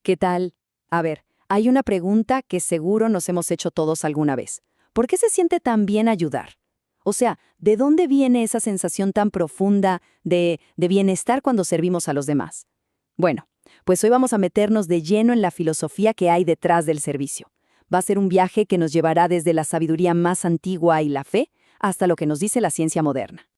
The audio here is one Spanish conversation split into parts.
¿Qué tal? A ver, hay una pregunta que seguro nos hemos hecho todos alguna vez. ¿Por qué se siente tan bien ayudar? O sea, ¿de dónde viene esa sensación tan profunda de bienestar cuando servimos a los demás? Bueno, pues hoy vamos a meternos de lleno en la filosofía que hay detrás del servicio. Va a ser un viaje que nos llevará desde la sabiduría más antigua y la fe hasta lo que nos dice la ciencia moderna.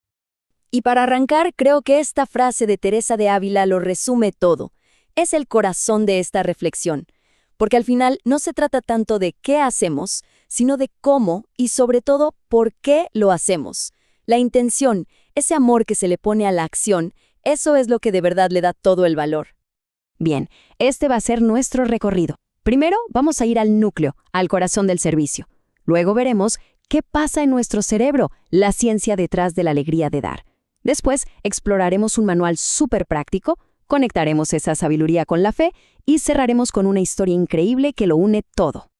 Y para arrancar, creo que esta frase de Teresa de Ávila lo resume todo. Es el corazón de esta reflexión, porque al final no se trata tanto de qué hacemos, sino de cómo y sobre todo por qué lo hacemos. La intención, ese amor que se le pone a la acción, eso es lo que de verdad le da todo el valor. Bien, este va a ser nuestro recorrido. Primero vamos a ir al núcleo, al corazón del servicio. Luego veremos qué pasa en nuestro cerebro, la ciencia detrás de la alegría de dar. Después exploraremos un manual súper práctico, conectaremos esa sabiduría con la fe y cerraremos con una historia increíble que lo une todo.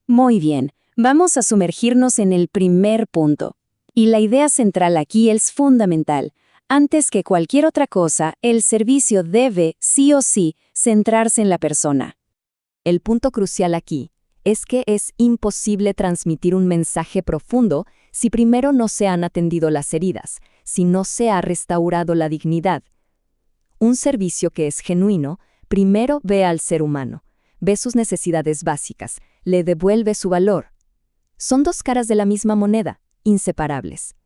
Muy bien, vamos a sumergirnos en el primer punto. Y la idea central aquí es fundamental. Antes que cualquier otra cosa, el servicio debe, sí o sí, centrarse en la persona. El punto crucial aquí es que es imposible transmitir un mensaje profundo si primero no se han atendido las heridas, si no se ha restaurado la dignidad. Un servicio que es genuino, primero ve al ser humano, ve sus necesidades básicas, le devuelve su valor. Son dos caras de la misma moneda, inseparables.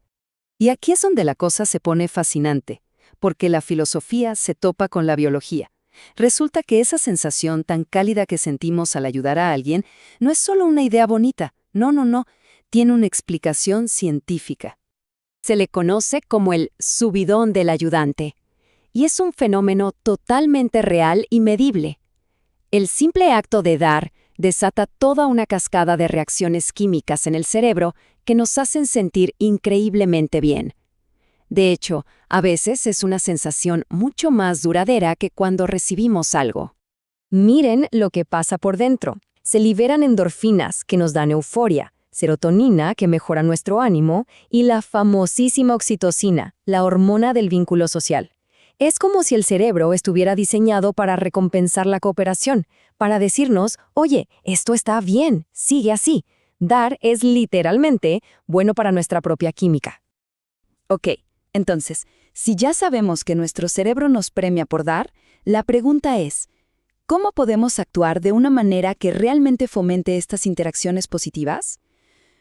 Y aquí es donde la cosa se pone fascinante, porque la filosofía se topa con la biología. Resulta que esa sensación tan cálida que sentimos al ayudar a alguien no es solo una idea bonita, no, tiene una explicación científica. Se le conoce como el subidón del ayudante, y es un fenómeno totalmente real y medible. El simple acto de dar desata toda una cascada de reacciones químicas en el cerebro que nos hacen sentir increíblemente bien. De hecho, a veces es una sensación mucho más duradera que cuando recibimos algo. Miren lo que pasa por dentro. Se liberan endorfinas que nos dan euforia, serotonina que mejora nuestro ánimo y la famosísima oxitocina, la hormona del vínculo social. Es como si el cerebro estuviera diseñado para recompensar la cooperación, para decirnos, oye, esto está bien, sigue así. Dar es literalmente bueno para nuestra propia química. Ok. Entonces, si ya sabemos que nuestro cerebro nos premia por dar, la pregunta es, ¿cómo podemos actuar de una manera que realmente fomente estas interacciones positivas?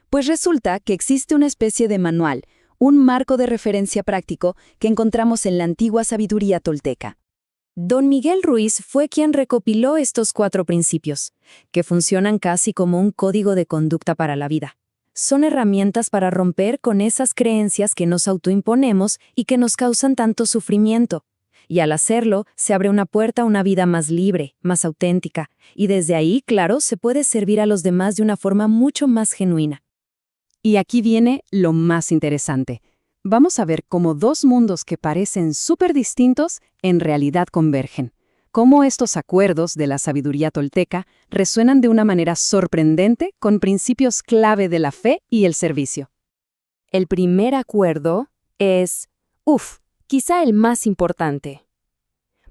Pues resulta que existe una especie de manual, un marco de referencia práctico que encontramos en la antigua sabiduría tolteca. Don Miguel Ruiz fue quien recopiló estos 4 principios, que funcionan casi como un código de conducta para la vida. Son herramientas para romper con esas creencias que nos autoimponemos y que nos causan tanto sufrimiento. Y al hacerlo, se abre una puerta a una vida más libre, más auténtica, y desde ahí, claro, se puede servir a los demás de una forma mucho más genuina. Y aquí viene lo más interesante. Vamos a ver cómo 2 mundos que parecen súper distintos en realidad convergen. Cómo estos acuerdos de la sabiduría tolteca resuenan de una manera sorprendente con principios clave de la fe y el servicio. El primer acuerdo es, quizá el más importante,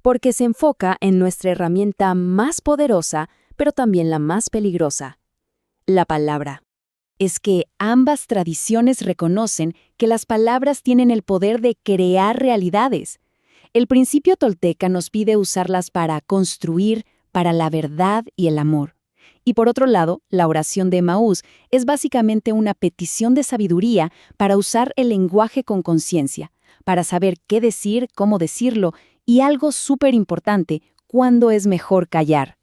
porque se enfoca en nuestra herramienta más poderosa, pero también la más peligrosa, la palabra. Es que ambas tradiciones reconocen que las palabras tienen el poder de crear realidades. El principio tolteca nos pide usarlas para construir, para la verdad y el amor. Y por otro lado, la oración de Emaús es básicamente una petición de sabiduría para usar el lenguaje con conciencia, para saber qué decir, cómo decirlo, y algo súper importante, cuándo es mejor callar.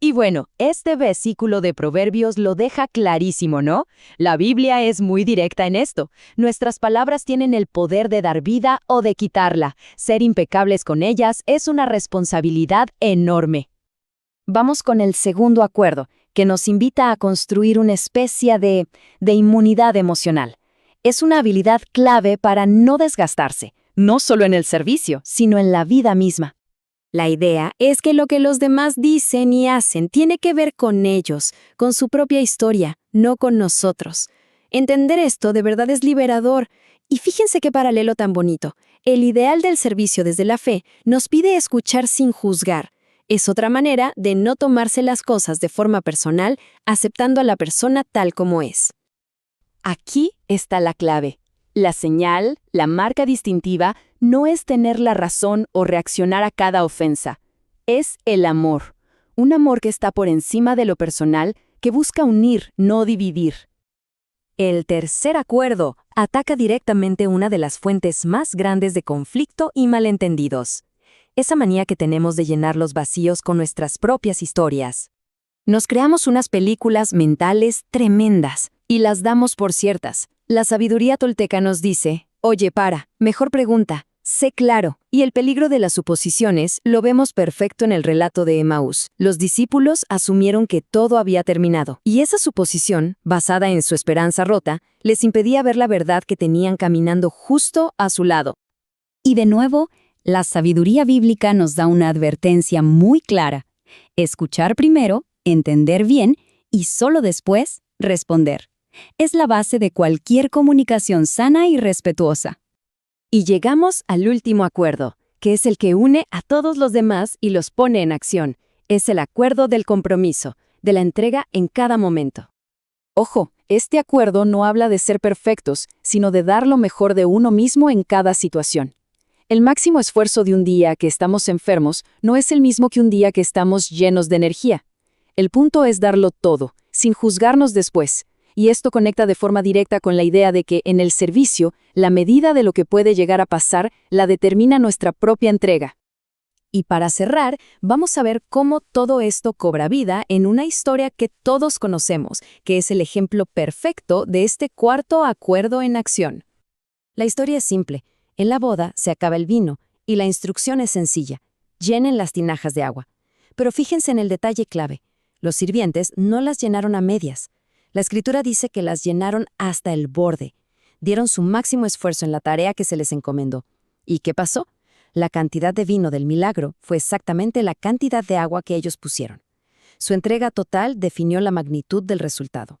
Y bueno, este versículo de Proverbios lo deja clarísimo, ¿no? La Biblia es muy directa en esto. Nuestras palabras tienen el poder de dar vida o de quitarla. Ser impecables con ellas es una responsabilidad enorme. Vamos con el segundo acuerdo, que nos invita a construir una especie de inmunidad emocional. Es una habilidad clave para no desgastarse, no solo en el servicio, sino en la vida misma. La idea es que lo que los demás dicen y hacen tiene que ver con ellos, con su propia historia, no con nosotros. Entender esto de verdad es liberador. Y fíjense qué paralelo tan bonito. El ideal del servicio desde la fe nos pide escuchar sin juzgar, Es otra manera de no tomarse las cosas de forma personal, aceptando a la persona tal como es. Aquí está la clave. La señal, la marca distintiva, no es tener la razón o reaccionar a cada ofensa. Es el amor. Un amor que está por encima de lo personal, que busca unir, no dividir. El tercer acuerdo ataca directamente una de las fuentes más grandes de conflicto y malentendidos. Esa manía que tenemos de llenar los vacíos con nuestras propias historias. Nos creamos unas películas mentales tremendas y las damos por ciertas. La sabiduría tolteca nos dice, oye, mejor pregunta, sé claro. Y el peligro de las suposiciones lo vemos perfecto en el relato de Emaús. Los discípulos asumieron que todo había terminado, y esa suposición, basada en su esperanza rota, les impedía ver la verdad que tenían caminando justo a su lado. Y de nuevo, la sabiduría bíblica nos da una advertencia muy clara. Escuchar primero, entender bien y solo después responder. Es la base de cualquier comunicación sana y respetuosa. Y llegamos al último acuerdo, que es el que une a todos los demás y los pone en acción. Es el acuerdo del compromiso, de la entrega en cada momento. Ojo, este acuerdo no habla de ser perfectos, sino de dar lo mejor de uno mismo en cada situación. El máximo esfuerzo de un día que estamos enfermos no es el mismo que un día que estamos llenos de energía. El punto es darlo todo, sin juzgarnos después. Y esto conecta de forma directa con la idea de que en el servicio, la medida de lo que puede llegar a pasar la determina nuestra propia entrega. Y para cerrar, vamos a ver cómo todo esto cobra vida en una historia que todos conocemos, que es el ejemplo perfecto de este cuarto acuerdo en acción. La historia es simple. En la boda se acaba el vino y la instrucción es sencilla. Llenen las tinajas de agua. Pero fíjense en el detalle clave. Los sirvientes no las llenaron a medias. La Escritura dice que las llenaron hasta el borde. Dieron su máximo esfuerzo en la tarea que se les encomendó. ¿Y qué pasó? La cantidad de vino del milagro fue exactamente la cantidad de agua que ellos pusieron. Su entrega total definió la magnitud del resultado.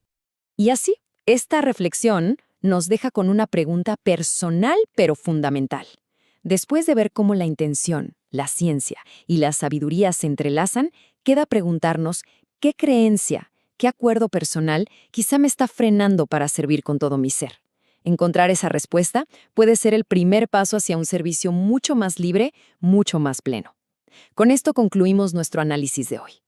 Y así, esta reflexión nos deja con una pregunta personal pero fundamental. Después de ver cómo la intención, la ciencia y la sabiduría se entrelazan, queda preguntarnos qué creencia, qué acuerdo personal quizá me está frenando para servir con todo mi ser. Encontrar esa respuesta puede ser el primer paso hacia un servicio mucho más libre, mucho más pleno. Con esto concluimos nuestro análisis de hoy.